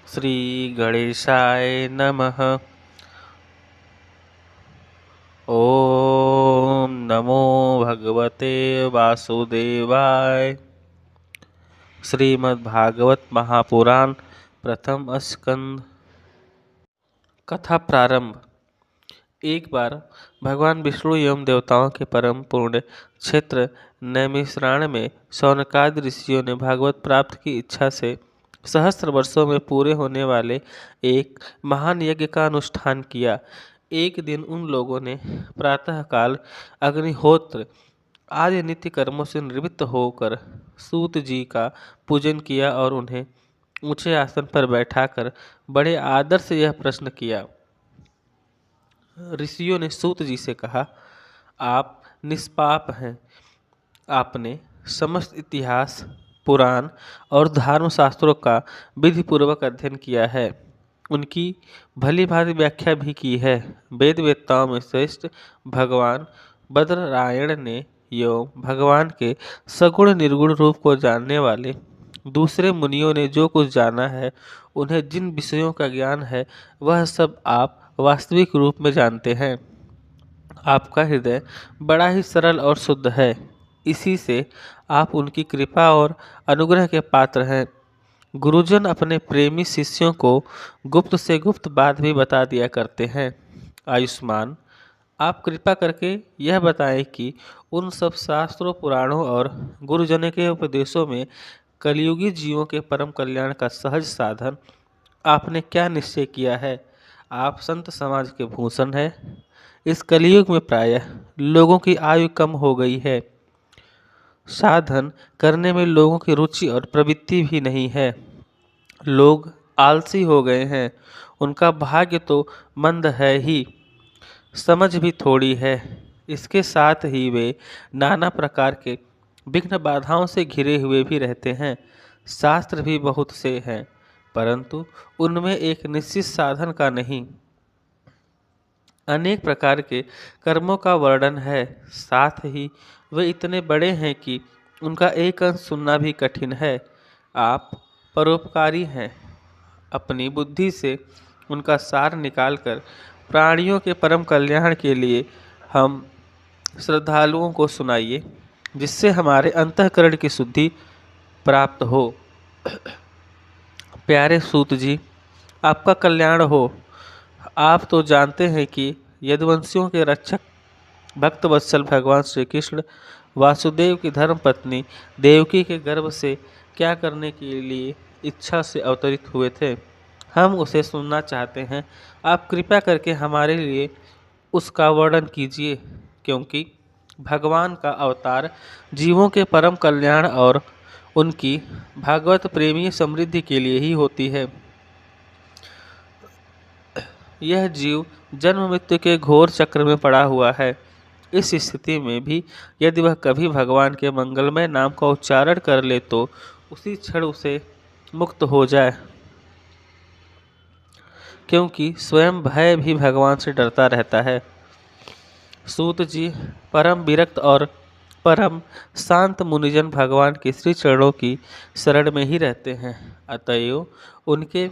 श्री गणेशाय नमः। ओम नमो भगवते वासुदेवाय। श्रीमद्भागवत महापुराण प्रथम स्कंद। कथा प्रारंभ। एक बार भगवान विष्णु एवं देवताओं के परम पुण्य क्षेत्र नैमिषारण्य में शौनकादि ऋषियों ने भागवत प्राप्त की इच्छा से सहस्त्र वर्षों में पूरे होने वाले एक महान यज्ञ का अनुष्ठान किया। एक दिन उन लोगों ने प्रातःकाल अग्निहोत्र आदि नित्य कर्मों से निवृत्त होकर सूत जी का पूजन किया और उन्हें ऊंचे आसन पर बैठाकर बड़े आदर से यह प्रश्न किया। ऋषियों ने सूत जी से कहा, आप निष्पाप हैं। आपने समस्त इतिहास, पुराण और धर्मशास्त्रों का विधिपूर्वक अध्ययन किया है, उनकी भली भांति व्याख्या भी की है। वेद वेत्ताओं में श्रेष्ठ भगवान बद्ररायण ने एवं भगवान के सगुण निर्गुण रूप को जानने वाले दूसरे मुनियों ने जो कुछ जाना है, उन्हें जिन विषयों का ज्ञान है, वह सब आप वास्तविक रूप में जानते हैं। आपका हृदय बड़ा ही सरल और शुद्ध है, इसी से आप उनकी कृपा और अनुग्रह के पात्र हैं। गुरुजन अपने प्रेमी शिष्यों को गुप्त से गुप्त बात भी बता दिया करते हैं। आयुष्मान, आप कृपा करके यह बताएं कि उन सब शास्त्रों, पुराणों और गुरुजनों के उपदेशों में कलियुगी जीवों के परम कल्याण का सहज साधन आपने क्या निश्चय किया है। आप संत समाज के भूषण हैं। इस कलियुग में प्रायः लोगों की आयु कम हो गई है। साधन करने में लोगों की रुचि और प्रवृत्ति भी नहीं है। लोग आलसी हो गए हैं। उनका भाग्य तो मंद है ही, समझ भी थोड़ी है। इसके साथ ही वे नाना प्रकार के विघ्न बाधाओं से घिरे हुए भी रहते हैं। शास्त्र भी बहुत से हैं, परंतु उनमें एक निश्चित साधन का नहीं, अनेक प्रकार के कर्मों का वर्णन है। साथ ही वे इतने बड़े हैं कि उनका एक अंश सुनना भी कठिन है। आप परोपकारी हैं। अपनी बुद्धि से उनका सार निकालकर प्राणियों के परम कल्याण के लिए हम श्रद्धालुओं को सुनाइए, जिससे हमारे अंतःकरण की शुद्धि प्राप्त हो। प्यारे सूत जी, आपका कल्याण हो। आप तो जानते हैं कि यदुवंशियों के रक्षक भक्त वत्सल भगवान श्री कृष्ण वासुदेव की धर्मपत्नी देवकी के गर्भ से क्या करने के लिए इच्छा से अवतरित हुए थे, हम उसे सुनना चाहते हैं। आप कृपा करके हमारे लिए उसका वर्णन कीजिए, क्योंकि भगवान का अवतार जीवों के परम कल्याण और उनकी भागवत प्रेमी समृद्धि के लिए ही होती है। यह जीव जन्म मृत्यु के घोर चक्र में पड़ा हुआ है। इस स्थिति में भी यदि वह कभी भगवान के मंगलमय नाम का उच्चारण कर ले तो उसी क्षण उसे मुक्त हो जाए, क्योंकि स्वयं भय भी भगवान से डरता रहता है। सूत जी परम विरक्त और परम शांत मुनिजन भगवान के श्री चरणों की शरण में ही रहते हैं। अतएव उनके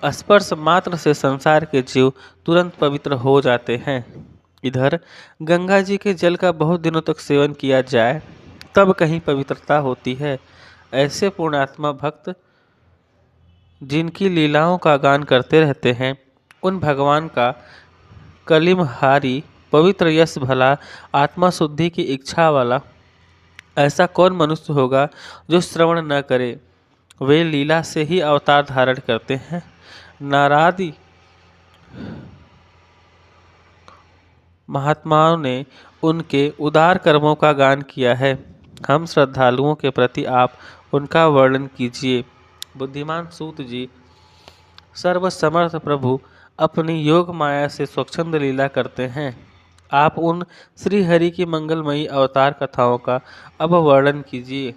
स्पर्श मात्र से संसार के जीव तुरंत पवित्र हो जाते हैं। इधर गंगा जी के जल का बहुत दिनों तक सेवन किया जाए तब कहीं पवित्रता होती है। ऐसे पुण्यात्मा भक्त जिनकी लीलाओं का गान करते रहते हैं, उन भगवान का कलिमहारी पवित्र यश भला आत्मा शुद्धि की इच्छा वाला ऐसा कौन मनुष्य होगा जो श्रवण न करे। वे लीला से ही अवतार धारण करते हैं। नारादि महात्माओं ने उनके उदार कर्मों का गान किया है। हम श्रद्धालुओं के प्रति आप उनका वर्णन कीजिए। बुद्धिमान सूत जी, सर्वसमर्थ प्रभु अपनी योग माया से स्वच्छंद लीला करते हैं। आप उन श्री हरि की मंगलमयी अवतार कथाओं का अब वर्णन कीजिए।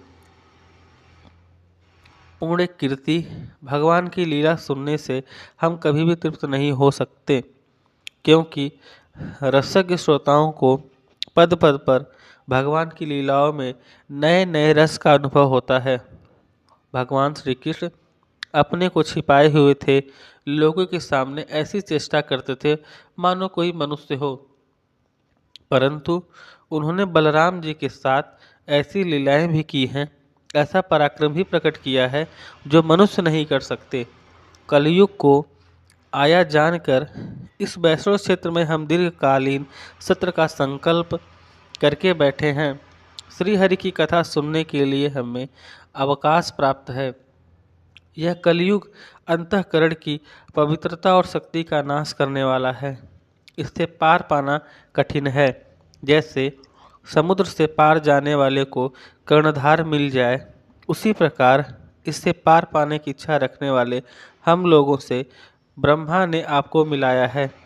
पुण्य कीर्ति भगवान की लीला सुनने से हम कभी भी तृप्त नहीं हो सकते, क्योंकि रसज्ञ श्रोताओं को पद पद पर भगवान की लीलाओं में नए नए रस का अनुभव होता है। भगवान श्री कृष्ण अपने को छिपाए हुए थे, लोगों के सामने ऐसी चेष्टा करते थे मानो कोई मनुष्य हो। परंतु उन्होंने बलराम जी के साथ ऐसी लीलाएं भी की हैं, ऐसा पराक्रम भी प्रकट किया है जो मनुष्य नहीं कर सकते। कलयुग को आया जानकर इस वैष्णव क्षेत्र में हम दीर्घकालीन सत्र का संकल्प करके बैठे हैं। श्री हरि की कथा सुनने के लिए हमें अवकाश प्राप्त है। यह कलयुग अंतःकरण की पवित्रता और शक्ति का नाश करने वाला है। इससे पार पाना कठिन है। जैसे समुद्र से पार जाने वाले को कर्णधार मिल जाए, उसी प्रकार इससे पार पाने की इच्छा रखने वाले हम लोगों से ब्रह्मा ने आपको मिलाया है।